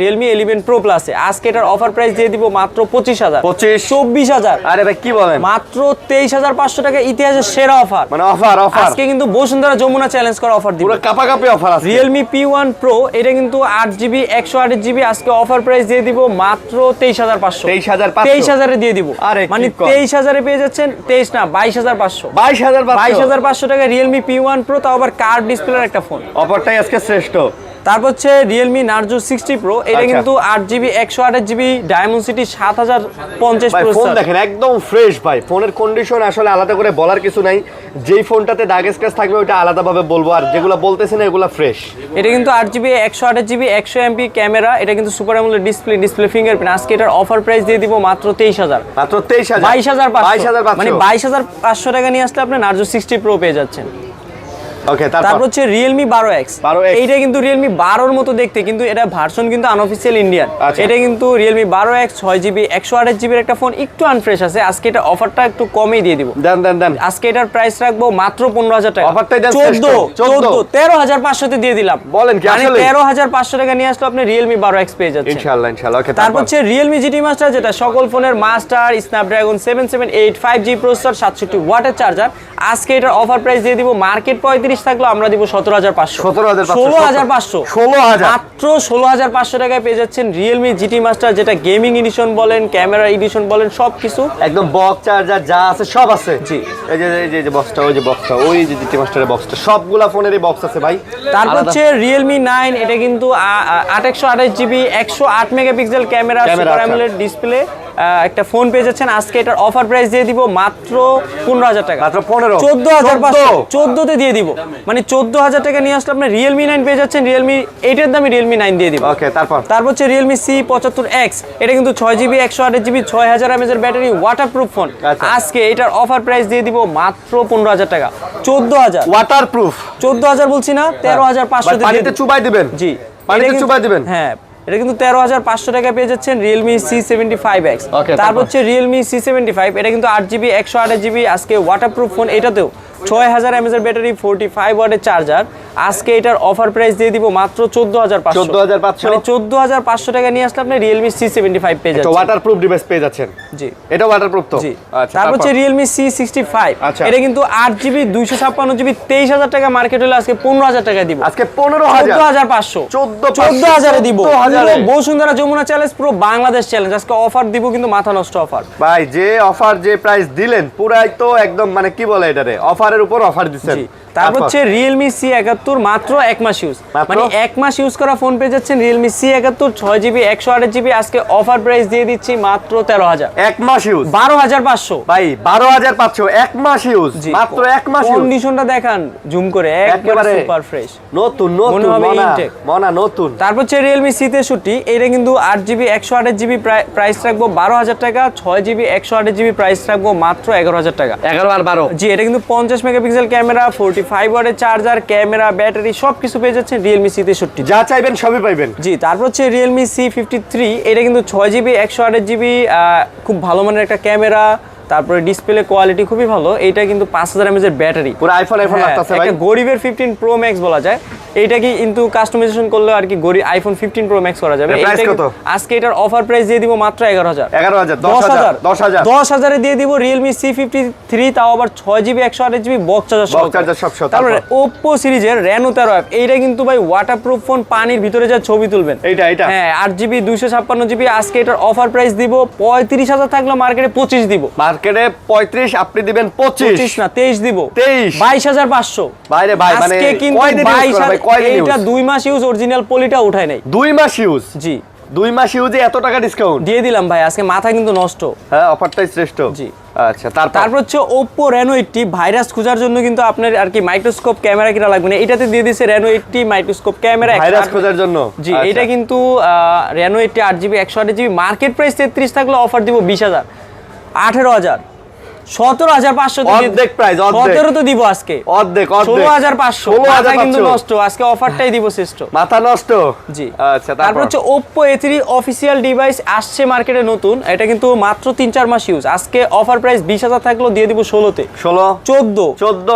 Realme 11 Pro Plus এ। আজকে এটার অফার প্রাইস দিয়ে দিব মাত্র 25,000। 24,000 আরে ভাই কি বলেন, মাত্র 23,500 টাকা, ইতিহাসের সেরা অফার। মানে অফার আজকে কিন্তু বসুন্ধরা যমুনা চ্যালেঞ্জ করা অফার দিব, পুরো কাপাকাপি অফার আছে। Realme P1 Pro, এটা কিন্তু 8GB 128GB, আজকে অফার প্রাইস দিয়ে দিব মাত্র 23,500। 23,000 এ দিয়ে দিব। মানে 23,000 এ পেয়ে যাচ্ছেন, 23 না 22,500। 22,500 22,500 টাকা Realme P1 Pro, তাও আবার কার্ভ ডিসপ্লের একটা ফোন। অফারটাই আজকে শ্রেষ্ঠ। তারপর হচ্ছে রিয়েলমি নার্জো 60 প্রো, এটা আচ্ছা। কিন্তু 8GB 128GB ডায়মন্ড 7050 ভাই ফোন প্রসেসর। দেখেন একদম ফ্রেশ ভাই, ফোনের কন্ডিশন আসলে আলাদা করে বলার কিছু নাই, যেই ফোনটাতে দাগ স্ক্র্যাচ থাকবে ওইটা আলাদাভাবে বলবো, আর যেগুলো বলতেছেন এগুলো ফ্রেশ। এটা কিন্তু 8GB 128GB 100MP ক্যামেরা, এটা কিন্তু সুপার অ্যামোলেড ডিসপ্লে ফিঙ্গারপ্রিন্ট। আজকে এটার অফার প্রাইস দিয়ে দিব মাত্র 23000, মাত্র 23000, 22500, মানে 22500 টাকা নিয়ে আসলে আপনি নার্জো 60 প্রো পেয়ে যাচ্ছেন। ওকে, তারপর হচ্ছে রিয়েলমি 12X। 12X এইটা কিন্তু রিয়েলমি 12 এর মতো দেখতে, কিন্তু এটা ভার্সন কিন্তু আনঅফিসিয়াল ইন্ডিয়ান। আচ্ছা। এটা কিন্তু রিয়েলমি 12X 6GB 128GB এর একটা ফোন, একটু আনফ্রেশ আছে। আজকে এটা অফারটা একটু কমই দিয়ে দিব। দেন আজকে এটার প্রাইস রাখবো মাত্র 15000 টাকা। অফারটাই দেন, 13500 তে দিয়ে দিলাম। বলেন কি মানে আসলে? 13500 টাকা নিয়ে আসলে আপনি রিয়েলমি 12X পেয়ে যাচ্ছেন ইনশাআল্লাহ ইনশাআল্লাহ। ওকে, তারপর হচ্ছে রিয়েলমি জিটি মাস্টার, যেটা সকল ফোনের মাস্টার, স্ন্যাপড্রাগন 778 5G প্রসেসর, 67 ওয়াটের চার্জার। আজকে এটার অফার প্রাইস দিয়ে দিব, মার্কেট 35 থাকলো আমরা দিব 17500, 16500 মাত্র 16500 টাকায় পেয়ে যাচ্ছেন রিয়েলমি জিটি মাস্টার, যেটা গেমিং এডিশন বলেন, ক্যামেরা এডিশন বলেন, সবকিছু একদম বক্স চার্জার যা আছে সব আছে। জি। এই যে বক্সটা, ওই যে বক্সটা, ওই যে জিটি মাস্টারের বক্সটা, সবগুলা ফোনেরই বক্স আছে ভাই। তারপর হচ্ছে রিয়েলমি 9, এটা কিন্তু 8128GB 108 megapixel camera, super AMOLED display একটা ফোন পেয়ে যাচ্ছেন। আজকে এটার অফার প্রাইস দিয়ে দিব মাত্র 15000 টাকা, মাত্র 15, 14500, 14 তে দিয়ে দিব। মানে 14000 টাকা নিয়ে আসলে আপনি রিয়েলমি 9 পেয়ে যাচ্ছেন, রিয়েলমি 8 এর দামে রিয়েলমি 9 দিয়ে দিব। ওকে, তারপর হচ্ছে রিয়েলমি C75X, এটা কিন্তু 6GB 128GB 6000 mAh এর ব্যাটারি, ওয়াটারপ্রুফ ফোন। আচ্ছা। আজকে এটার অফার প্রাইস দিয়ে দিব মাত্র 15000 টাকা, 14000, ওয়াটারপ্রুফ, 14000 বলছি না, 13500 তে পানিতে চুবাই দিবেন। জি, পানিতে এটা কিন্তু- চুবাই দিবেন। হ্যাঁ, এটা কিন্তু 13500 টাকা পেয়ে যাচ্ছেন রিয়েলমি C75X। Okay, তারপর হচ্ছে রিয়েলমি C75, এটা কিন্তু 8GB 128GB আজকে ওয়াটারপ্রুফ ফোন, এটাতেও 6000 mAh এর ব্যাটারি, 45 ওয়াটের চার্জার। আজকে এটার অফার প্রাইস দিয়ে দিব মাত্র 14500, 14500, মানে 14500 টাকা নিয়ে আসলে আপনি রিয়েলমি C75 পেয়ে এটা যাচ্ছেন। ওয়াটারপ্রুফ ডিভাইস পেয়ে যাচ্ছেন। জি, এটা ওয়াটারপ্রুফ তো। জি। আচ্ছা, তারপর হচ্ছে রিয়েলমি C65, আচ্ছা। এটা কিন্তু 8GB 256GB 23000 টাকা মার্কেট হলে আজকে 15000 টাকা দিব। আজকে 15000, 14500, 14500 এ দিব। 14000 পুরো বসুন্ধরা যমুনা চ্যালেঞ্জ, পুরো বাংলাদেশ চ্যালেঞ্জ, আজকে অফার দিব কিন্তু মাথা নষ্ট অফার। ভাই যে অফার, যে প্রাইস দিলেন পুরাই তো একদম, মানে কি বলে এটারে, অফারের উপর অফার দিচ্ছেন। জি। তারপর হচ্ছে রিয়েলমি C71, মাত্র 1 মাস ইউজ, মাত্র? মানে 1 মাস ইউজ করা ফোন পেয়ে যাচ্ছেন রিয়েলমি C71 6GB 128GB। আজকে অফার প্রাইস দিয়ে দিচ্ছি মাত্র 13000, 1 মাস ইউজ 12500। ভাই, 12500, 1 মাস ইউজ, জি। মাত্র 1 মাস ইউজ। কন্ডিশনটা দেখান জুম করে, একেবারে সুপার ফ্রেশ, নতুন মনে হবে intake। মনা নতুন। তারপর হচ্ছে রিয়েলমি C63, এটা কিন্তু 8GB 128GB প্রাইস রাখবো 12000 টাকা, 6GB 128GB প্রাইস রাখবো মাত্র 11000 টাকা। 11 আর 12, জি, এটা কিন্তু 50 মেগাপিক্সেল ক্যামেরা, 45 ওয়াটের চার্জার, ক্যামেরা, ব্যাটারি সবকিছু পেয়ে যাচ্ছেন রিয়েলমি C63। যা চাইবেন সবই পাইবেন। জি, তারপর হচ্ছে রিয়েলমি C53, এটা কিন্তু 6GB 128GB, খুব ভালো মানের একটা ক্যামেরা, তারপরে ডিসপ্লে কোয়ালিটি খুবই ভালো। এটা কিন্তু 5000 mAh এর ব্যাটারি, পুরো আইফোন লাগতেছে ভাই। একটা গরিবের 15 প্রো ম্যাক্স বলা যায়। এইটা কি কিন্তু কাস্টমাইজেশন করলে আর কি গরিব আইফোন 15 প্রো ম্যাক্স করা যাবে। এর প্রাইস কত? আজকে এটার অফার প্রাইস দিয়ে দিব মাত্র 11000, 11000, 10000, 10000 এ দিয়ে দিব রিয়েলমি C53, তাও আবার 6GB 128GB বক্স চার্জার সব সহ। তারপরে Oppo সিরিজের Reno 13F, এইটা কিন্তু ভাই ওয়াটারপ্রুফ ফোন, পানির ভিতরে যা ছবি তুলবেন। এইটা হ্যাঁ, 8GB 256GB। আজকে এটার অফার প্রাইস দিব 35000, থাকলো মার্কেটে 25 দিব। মার্কেটে 35, আপনি দিবেন 25 না 23 দিব, 22500। 22500। বাইরে ভাই, মানে আজকে কিন্তু কয়দিন ইউজ করা ভাই, কয়দিন ইউজ? এটা 2 মাস ইউজ, অরিজিনাল পলিটা উঠায় নাই। 2 মাস ইউজ, জি, 2 মাস ইউজে এত টাকা ডিসকাউন্ট দিয়ে দিলাম ভাই, আজকে মাথা কিন্তু নষ্ট। হ্যাঁ, অফারটাই শ্রেষ্ঠ। জি। আচ্ছা, তারপর হচ্ছে Oppo Reno 80, ভাইরাস খোঁজার জন্য কিন্তু আপনার আর কি মাইক্রোস্কোপ ক্যামেরা কিনা লাগবে না, এটাতে দিয়ে দিয়েছে Reno 80 মাইক্রোস্কোপ ক্যামেরা, ভাইরাস খোঁজার জন্য। জি, আচ্ছা। এটা কিন্তু Reno 80 8GB 128GB, market price 33 থাকলে অফার দিব 20000, 18000, 17500 অর্ধেক প্রাইস, অর্ধেক। 17 তো দিব আজকে, অর্ধেক 16500, মাথা কিন্তু নষ্ট, আজকে অফারটাই দিব শ্রেষ্ঠ। মাথা নষ্ট। জি। আচ্ছা, তারপর হচ্ছে Oppo A3 অফিসিয়াল ডিভাইস আসছে মার্কেটে নতুন, এটা কিন্তু মাত্র 3-4 মাস ইউজ। আজকে অফার প্রাইস 20000 থাকলেও দিয়ে দিব 16তে, 16, 14,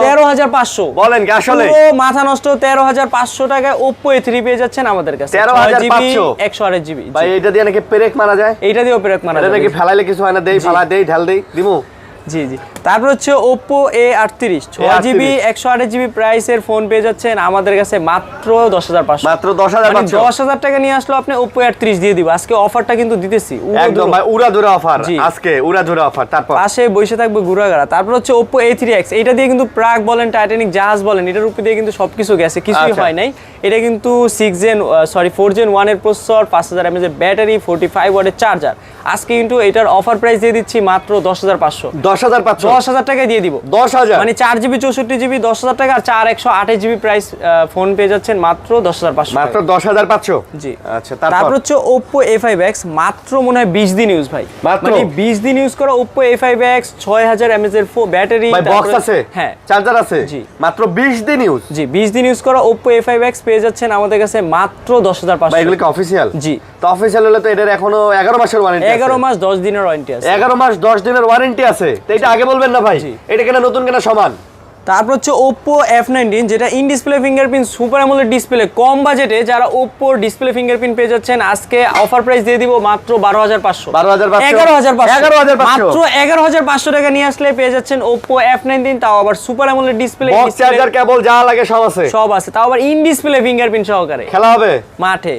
13500। বলেন কি আসলে? পুরো মাথা নষ্ট, 13500 টাকায় Oppo A3 পেয়ে যাচ্ছেন আমাদের কাছে, 13500, 128GB। ভাই এটা দিয়ে নাকি পেরেক মারা যায়? এইটা দিয়েও পেরেক মারা এটা যাবে। নাকি ফেলাইলে কিছু হয় না, দেই ফেলা দেই ঢাল দেই দিমু? জি জি। তারপর হচ্ছে Oppo A38 6GB 128GB প্রাইসের ফোন পেয়ে যাচ্ছেন আমাদের কাছে মাত্র 10,500। মাত্র 10,500। 10,000 টাকা নিয়ে আসলো আপনি Oppo A38 দিয়ে দিব। আজকে অফারটা কিন্তু দিতেছি একদম ভাই উড়াধুরা অফার, আজকে উড়াধুরা অফার। তারপর পাশে বসে থাকবে ঘুরাগাড়া। তারপর হচ্ছে Oppo A3X, এটা দিয়ে কিন্তু প্রাগ বলেন, টাইটানিক জাহাজ বলেন, এটার উপর দিয়ে কিন্তু সবকিছু গেছে, কিছুই হয় নাই। এটা কিন্তু 4 Gen 1 এর প্রসেসর, 5000 mAh এর ব্যাটারি, 45 ওয়াটের চার্জার। আজকে কিন্তু এটার অফার প্রাইস দিয়ে দিচ্ছি মাত্র 10,500। 10,000 টাকায় দিয়ে দিব। 10,000 মানে 4GB 64GB 10,000 টাকা, আর 4 128GB প্রাইস ফোন পেয়ে যাচ্ছেন মাত্র 10,500। মাত্র 10,500। জি। আচ্ছা, তারপর হচ্ছে Oppo A5X, মাত্র মনে হয় 20 দিন ইউজ ভাই, মাত্র 20 দিন ইউজ করা Oppo A5X, 6000 mAh এর ব্যাটারি, ভাই বক্স আছে, হ্যাঁ চার্জার আছে, জি মাত্র 20 দিন ইউজ। জি, 20 দিন ইউজ করা Oppo A5X পেয়ে যাচ্ছেন আমাদের কাছে মাত্র 10,500। ভাই এগুলো কি অফিশিয়াল? জি। তো অফিশিয়াল হলে তো এটার এখনো 11 মাসের ওয়ারেন্টি আছে। 11 মাস 10 দিনের ওয়ারেন্টি আছে। 11 মাস 10 দিনের ওয়ারেন্টি আছে। তো এটা আগে বলবেন না ভাই, এটা কেনা নতুন কেনা সমান। তারপর হচ্ছে Oppo F19, যেটা in display fingerprint super AMOLED display, কম বাজেটে যারা Oppo ডিসপ্লে ফিঙ্গারপ্রিন্ট পেয়ে যাচ্ছেন, আজকে অফার প্রাইস দিয়ে দিব মাত্র 12,500। 11,500 মাত্র 11,500 টাকা নিয়ে আসলে পেয়ে যাচ্ছেন Oppo F19, তাও আবার super AMOLED display, box charger cable যা লাগে সব আছে, সব আছে, তাও আবার ইন ডিসপ্লে ফিঙ্গারপ্রিন্ট সহকারে খেলা হবে মাঠে।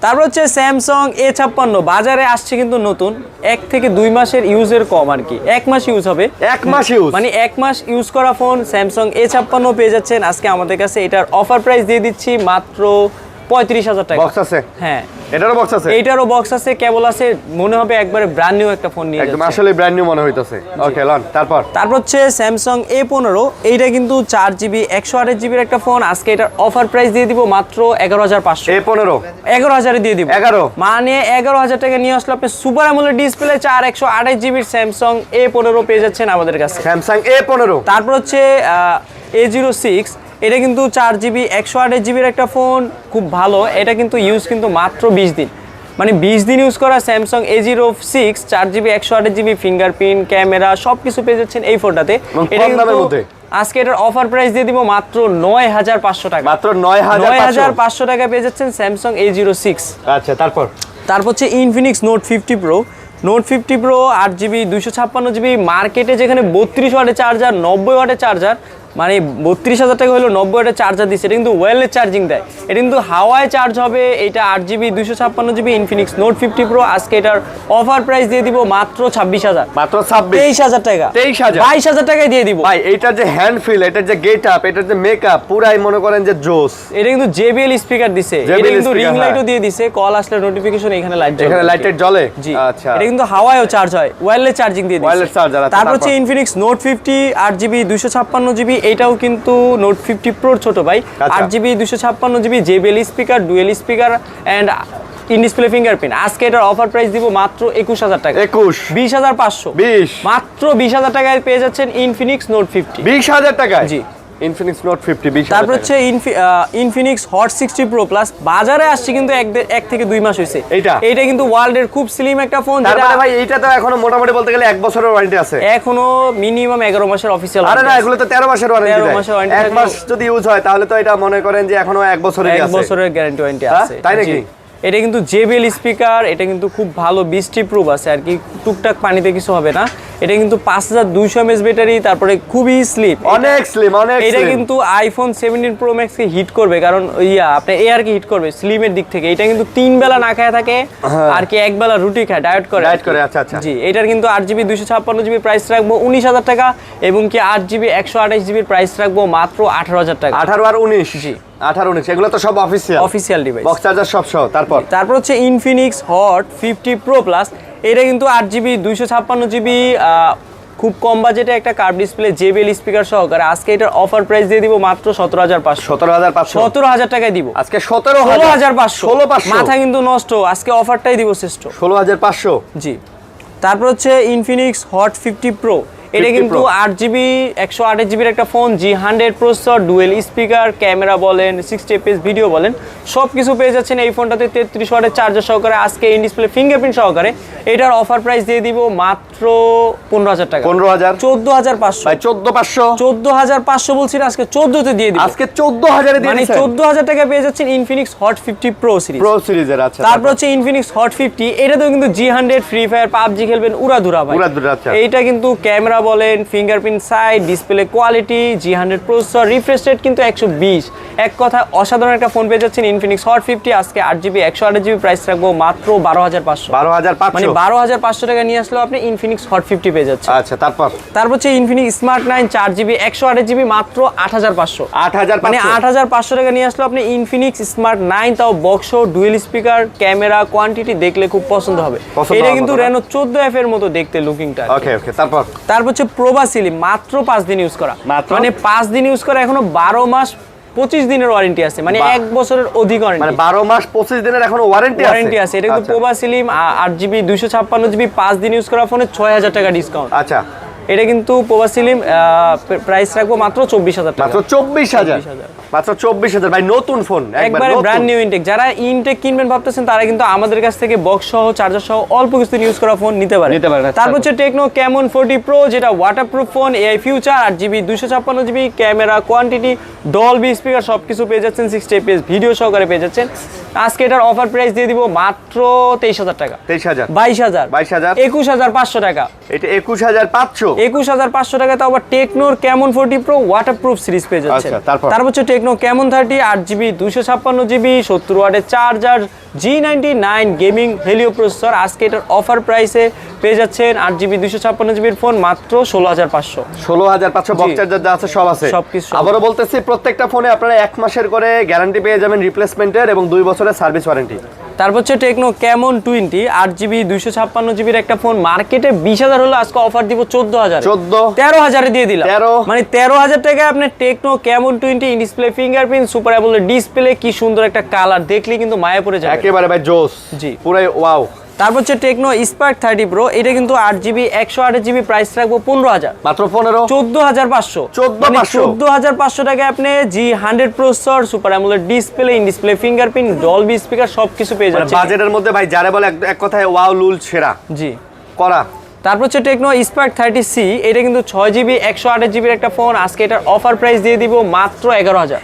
তারপর হচ্ছে Samsung A56, বাজারে আসছে কিন্তু নতুন, 1 থেকে 2 মাসের ইউজের কম আর কি, 1 মাস ইউজ হবে, 1 মাস ইউজ, মানে 1 মাস ইউজ করা ফোন Samsung A56 পেয়ে যাচ্ছেন আজকে আমাদের কাছে। এটার অফার প্রাইস দিয়ে দিচ্ছি মাত্র 35,000 টাকা। বক্স আছে? হ্যাঁ, এটারও বক্স আছে, এইটারও বক্স আছে, কেবল আছে, মনে হবে একবারে ব্র্যান্ড নিউ একটা ফোন নিয়ে একদম যাচ্ছে। আসলে ব্র্যান্ড নিউ মনে হইতাছে। ওকে লন। তারপর হচ্ছে Samsung A15, এইটা কিন্তু 4GB 128GB এর একটা ফোন, আজকে এটার অফার প্রাইস দিয়ে দিব মাত্র 11,500। A15 11,000 এ দিয়ে দিব। 11 মানে 11,000 টাকা নিয়ে আসলে আপনি super AMOLED display 4 128GB Samsung A15 পেয়ে যাচ্ছেন আমাদের কাছে। Samsung A15। তারপর হচ্ছে A06, এটা কিন্তু 4GB 128GB এর একটা ফোন, খুব ভালো। এটা কিন্তু ইউজ কিন্তু মাত্র 20 দিন, মানে 20 দিন ইউজ করা Samsung A06, 4GB 128GB fingerprint, camera সবকিছু পেয়ে যাচ্ছেন এই ফোনটাতে। এটা কিন্তু আজকে এটার অফার প্রাইস দিয়ে দিব মাত্র 9,500 টাকা। মাত্র 9,500 টাকা পেয়ে যাচ্ছেন Samsung A06। আচ্ছা, তারপর হচ্ছে Infinix Note 50 Pro। Note 50 Pro 8GB 256GB, মার্কেটে যেখানে 32 ওয়াটের চার্জার, 90 ওয়াটের চার্জার, মানে 32,000 টাকা হলো 90 ওয়াটের চার্জার দিচ্ছে। এটা কিন্তু ওয়্যারলেস চার্জিং দেয়, এটা কিন্তু হাওয়ায় চার্জ হবে। এটা 8GB 256GB Infinix Note 50 Pro, আজকে এটার অফার প্রাইস দিয়ে দিব মাত্র 26,000। মাত্র 23,000 টাকা, 22,000 টাকায় দিয়ে দিব ভাই। এইটার যে হ্যান্ড ফিল, এটার যে গেট আপ, এটার যে মেকআপ, পুরাই মনে করেন যে জোস। এটা কিন্তু JBL স্পিকার দিছে, এটা কিন্তু রিং লাইটও দিয়ে দিছে, কল আসলে নোটিফিকেশন এখানে লাইট জ্বলে, এখানে লাইটের জ্বলে। জি। আচ্ছা, এটা কিন্তু হাওয়ায়ও চার্জ হয়, ওয়্যারলেস চার্জিং দিয়ে দিছে, ওয়্যারলেস চার্জার আছে। তারপর হচ্ছে Infinix Note 50 8GB 256GB, এটাও কিন্তু Note 50 Pro ছোট ভাই, 8GB 256GB, JBL speaker, dual speaker and in display fingerprint. আজকে এটার অফার প্রাইস দিব মাত্র 21,000 টাকা। 20,500। 20 মাত্র 20,000 টাকায় পেয়ে যাচ্ছেন Infinix Note 50। 20,000 টাকায়? জি। Infinix Note 50 20,000 তারপর হচ্ছে Infinix Hot 60 Pro Plus, বাজারে আসছে কিন্তু 1 থেকে 2 মাস হয়েছে। এইটা কিন্তু ওয়ার্ল্ডের খুব স্লিম একটা ফোন। তার মানে ভাই এইটা তো এখনো মোটামুটি বলতে গেলে 1 বছরের ওয়ারেন্টি আছে, এখনো মিনিমাম 11 মাসের অফিশিয়াল। আরে না, এগুলো তো 13 মাসের ওয়ারেন্টি। 13 মাসের ওয়ারেন্টি, 1 মাস যদি ইউজ হয় তাহলে তো এটা মনে করেন যে এখনো 1 বছরের আছে, 1 বছরের গ্যারান্টি ওয়ারেন্টি আছে। তাই নাকি? এটা কিন্তু JBL স্পিকার, এটা কিন্তু খুব ভালো বৃষ্টি প্রুফ আছে আর কি, টুকটাক পানিতে কিছু হবে না। এটা কিন্তু 5200 mAh ব্যাটারি, তারপরে খুবই স্লিম, অনেক স্লিম, অনেক এটা কিন্তু iPhone 17 Pro Max কে হিট করবে, কারণ আপনি এআর কে হিট করবে স্লিমের দিক থেকে। এটা কিন্তু 3 বেলা না খায় থাকে আর কি 1 বেলা রুটি খায়, ডায়েট করে। আচ্ছা আচ্ছা। জি, এটার কিন্তু 8GB 256GB প্রাইস রাখবো 19,000 টাকা, এবং কি 8GB 128GB প্রাইস রাখবো মাত্র 18,000 টাকা। 18 আর 19? জি, 18 19 এগুলো তো সব অফিশিয়াল ডিভাইস, বক্স চার্জার সব সহ। তারপর হচ্ছে Infinix Hot 50 Pro Plus, এটা কিন্তু 8GB 256GB, খুব কম বাজেটে একটা কার্ভ ডিসপ্লে, JBL স্পিকার সহকারে। আজকে এটার অফার প্রাইস দিয়ে দিব মাত্র 17,500। 17,000 টাকায় দিব আজকে। 16,500 মাথা কিন্তু নষ্ট, আজকে অফারটাই দিব শ্রেষ্ঠ, 16,500। জি। তারপর হচ্ছে Infinix Hot 50 Pro, এটা কিন্তু 8GB 128GB এর একটা phone, G100 processor, dual speaker, camera বলেন, 60 fps ভিডিও বলেন, সবকিছু পেয়ে যাচ্ছেন এই ফোনটাতে 33 ওয়াটের চার্জার সহকারে। আজকে ইন ডিসপ্লে ফিঙ্গারপ্রিন্ট সহকারে এটার অফার প্রাইস দিয়ে দিব মাত্র 15,000 টাকা। 15,000? 14,500 ভাই। 14,500? 14,500 বলছি না, আজকে 14 তে দিয়ে দিব। আজকে 14,000 এ দিয়ে দিছেন, মানে 14,000 টাকা পেয়ে যাচ্ছেন Infinix Hot 50 Pro সিরিজের। আচ্ছা। তারপর হচ্ছে Infinix Hot 50, এটাতেও কিন্তু G100, ফ্রি ফায়ার, PUBG খেলবেন উড়াধুরা ভাই, উড়াধুরা। আচ্ছা। এইটা কিন্তু ক্যামেরা বলেন, fingerprint size, display quality, G100 processor, refresh rate কিন্তু 120। এক কথা অসাধারণ একটা ফোন পেয়ে যাচ্ছেন ইনফিনিক্স হট 50। আজকে 8GB 128GB প্রাইস রাখবো মাত্র 12,500। 12,500 মানে 12,500 টাকা নিয়ে আসলেও আপনি ইনফিনিক্স হট 50 পেয়ে যাচ্ছেন। আচ্ছা, তারপর হচ্ছে ইনফিনিক্স স্মার্ট 9 4GB 128GB মাত্র 8,500। 8,500 মানে 8,500 টাকা নিয়ে আসলো আপনি ইনফিনিক্স স্মার্ট 9, তাও box, dual speaker, camera quantity দেখলে খুব পছন্দ হবে। এটা কিন্তু রেনো 14F এর মতো দেখতে লুকিংটা। ওকে, তারপর হচ্ছে প্রোভা সিলিম মাত্র 5 দিন ইউজ করা, মানে 5 দিন ইউজ করা, এখনো 12 মাস 25 দিনের ওয়ারেন্টি আছে, মানে 1 বছরের অধিক ওয়ারেন্টি, মানে 12 মাস 25 দিনের এখনো ওয়ারেন্টি আছে। এটা কিন্তু প্রোভা সিলিম 8GB 256GB 5 দিন ইউজ করা ফোনে 6,000 টাকা ডিসকাউন্ট। আচ্ছা, এটা কিন্তু প্রোভা সিলিম প্রাইস রাখবো মাত্র 24,000 টাকা। মাত্র 24,000, মাত্র 24,000 ভাই, নতুন ফোন, একবারে ব্র্যান্ড নিউ ইনটেক। যারা ইনটেক কিনবেন ভাবতেছেন তারা কিন্তু আমাদের কাছ থেকে বক্স সহ, চার্জার সহ অল্প কিছু ইউজ করা ফোন নিতে পারে। তারপর হচ্ছে টেকনো ক্যামন 40 প্রো, যেটা waterproof phone, AI future, 8GB 256GB camera quantity, Dolby speaker, সবকিছু পেয়ে যাচ্ছেন, 60 fps ভিডিও সহকারে পেয়ে যাচ্ছেন। আজকে এটার অফার প্রাইস দিয়ে দিব মাত্র 23,000 টাকা। 23,000, 22,000, 22,000, 21,500 টাকা। এটা 21,500, 21,500 টাকা। তাও আবার টেকনোর ক্যামন 40 প্রো ওয়াটারপ্রুফ সিরিজ পেয়ে যাচ্ছেন। তারপর হচ্ছে টেকনো ক্যামন 30 8GB 256GB 70 ওয়াটের charger, G99 gaming Helio processor. আজকে এটার অফার প্রাইসে পেয়ে যাচ্ছেন 8GB 256GB ফোন মাত্র 16,500। 16,500 বক্স চার্জার যা আছে সব আছে। সবকিছু। আবারও বলতেছি, প্রত্যেকটা ফোনে আপনারা 1 মাসের করে গ্যারান্টি পেয়ে যাবেন রিপ্লেসমেন্টের এবং 2 বছরের সার্ভিস ওয়ারেন্টি। তারপর হচ্ছে টেকনো ক্যামন 20 8GB 256GB একটা ফোন, মার্কেটে 20,000 হলো, আজকে অফার দিব 14,000, 13,000 দিয়ে দিলাম। মানে 13,000 টাকায় আপনি techno Camon 20 in display fingerprint super AMOLED display, কি সুন্দর একটা কালার, দেখলে কিন্তু মায়া পড়ে যাবে একেবারে ভাই, জোস, জি পুরাই ওয়াও। তারপর হচ্ছে টেকনো স্পার্ক 30 প্রো, এটা কিন্তু 8GB 128GB প্রাইস রাখবো 15,000, মাত্র 15, 14,500। 14,500 টাকায় আপনি G100 processor, super AMOLED display, in display fingerprint, Dolby speaker, সবকিছু পেয়ে যাচ্ছে বাজেটের মধ্যে ভাই। যারা বলে এক কথায় ওয়াও লুল সেরা, জি করা। তারপর হচ্ছে টেকনো স্পার্ক 30C, এটা কিন্তু 6GB 128GB একটা ফোন। আজকে এটার অফার প্রাইস দিয়ে দিব মাত্র 11,000,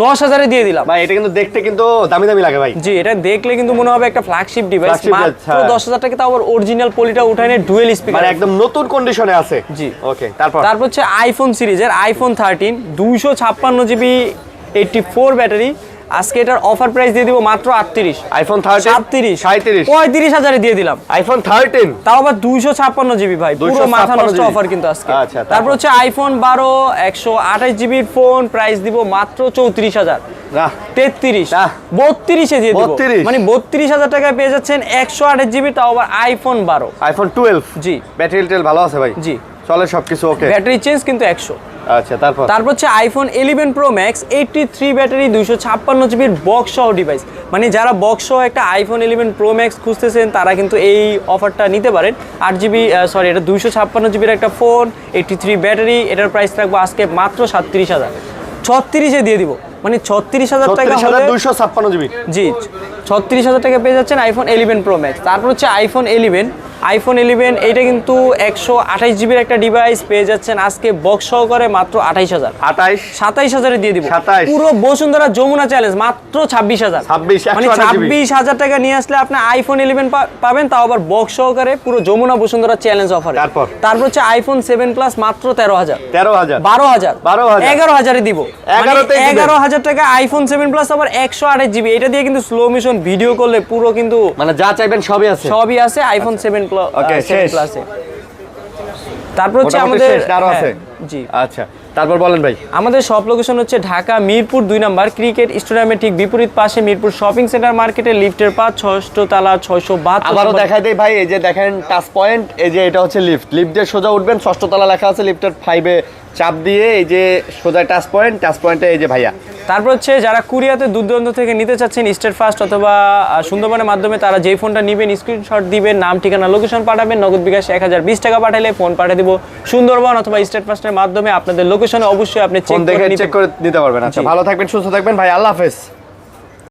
10,000 দিয়ে দিলাম ভাই। এটা কিন্তু দেখতে কিন্তু দামি দামি লাগে ভাই। জি, এটা দেখলে কিন্তু মনে হবে একটা ফ্ল্যাগশিপ ডিভাইস। মাত্র 10,000 টাকা, তাও আবার অরিজিনাল পলিটা উঠানে ডুয়েল স্পিকার, মানে একদম নতুন কন্ডিশনে আছে। জি, ওকে। তারপর হচ্ছে আইফোন সিরিজের আইফোন 13 256GB 84 ব্যাটারি। আজকে এটার অফার প্রাইস দিয়ে দিব মাত্র 38, আইফোন 13 37 35,000 দিয়ে দিলাম। আইফোন 13 তাও আবার 256GB ভাই, পুরো মাথা নষ্ট অফার কিন্তু আজকে। আচ্ছা, তারপর হচ্ছে আইফোন 12 128GB ফোন, প্রাইস দিব মাত্র 34,000, 33, 32 দিয়ে দিব। মানে 32,000 টাকায় পেয়ে যাচ্ছেন 128GB, তাও আবার আইফোন 12, আইফোন 12। জি, ব্যাটারি টেল ভালো আছে ভাই। জি, চলে সবকিছু ওকে। ব্যাটারি চেঞ্জ কিন্তু 100। আচ্ছা, তারপর হচ্ছে iPhone 11 pro max 83 battery 256GB box সহ ডিভাইস। মানে যারা বক্স সহ একটা আইফোন 11 প্রো ম্যাক্স খুঁজতেছেন তারা কিন্তু এই অফারটা নিতে পারেন। 8GB সরি, এটা 256GB একটা ফোন, 83 ব্যাটারি, এটার প্রাইস রাখবো আজকে মাত্র 37,000, 36-এ দিয়ে দিব। মানে 36,000 টাকা হলে 256GB, জি, 36,000 টাকা পেয়ে যাচ্ছেন আইফোন 11 প্রো ম্যাক্স। তারপর হচ্ছে আইফোন 11 এটা কিন্তু 128GB একটা ডিভাইস পেয়ে যাচ্ছেন আজকে বক্স সহকারে মাত্র 28,000, 27,000 দিয়ে দিব। পুরো বসুন্ধরা যমুনা চ্যালেঞ্জ মাত্র 26,000, মানে 26,000 টাকা নিয়ে আসলে আপনি আইফোন 11 পাবেন, তাও আবার বক্স সহকারে পুরো যমুনা বসুন্ধরা চ্যালেঞ্জ অফারে। তারপর হচ্ছে আইফোন 7 প্লাস মাত্র 13,000, 12,000, 11,000 দিব। 11,000 টাকা আইফোন 7 প্লাস আবার 128GB, এটা দিয়ে কিন্তু স্লো মোশন ভিডিও করলে পুরো কিন্তু মানে যা চাইবেন সবই আছে আইফোন 7 প্লাসে। তারপর হচ্ছে আমাদের আছে। জি, আচ্ছা, তারপর বলেন ভাই। আমাদের সব লোকেশন হচ্ছে ঢাকা মিরপুর 2 নম্বর ক্রিকেট স্টেডিয়ামের ঠিক বিপরীত পাশে, মিরপুর শপিং সেন্টার মার্কেটে, লিফটের 6ষ্ঠ তলা 672। আবারও দেখাই দেই ভাই, এই যে দেখেন টাচ পয়েন্ট, এই যে এটা হচ্ছে লিফট দিয়ে সোজা উঠবেন, 6ষ্ঠ তলা লেখা আছে, লিফটের 5-এ চাপ দিয়ে এই যে সোজা টাচ পয়েন্টে এই যে ভাইয়া। তারপর হচ্ছে যারা কুরিয়াতে দূর দূরান্ত থেকে নিতে চাচ্ছেন স্টেট ফাস্ট অথবা সুন্দরবনের মাধ্যমে, তারা যেই ফোনটা নেবেন স্ক্রিনশট দিবেন, নাম ঠিকানা লোকেশন পাঠাবেন, নগদ বিকাশ 1020 টাকা পাঠালে ফোন পাঠিয়ে দিব সুন্দরবন অথবা স্টেট ফাস্টের মাধ্যমে। আপনাদের লোকেশনে অবশ্যই আপনি চেক করে নিতে পারবেন। আচ্ছা, ভালো থাকবেন, সুস্থ থাকবেন ভাই, আল্লাহ হাফেজ।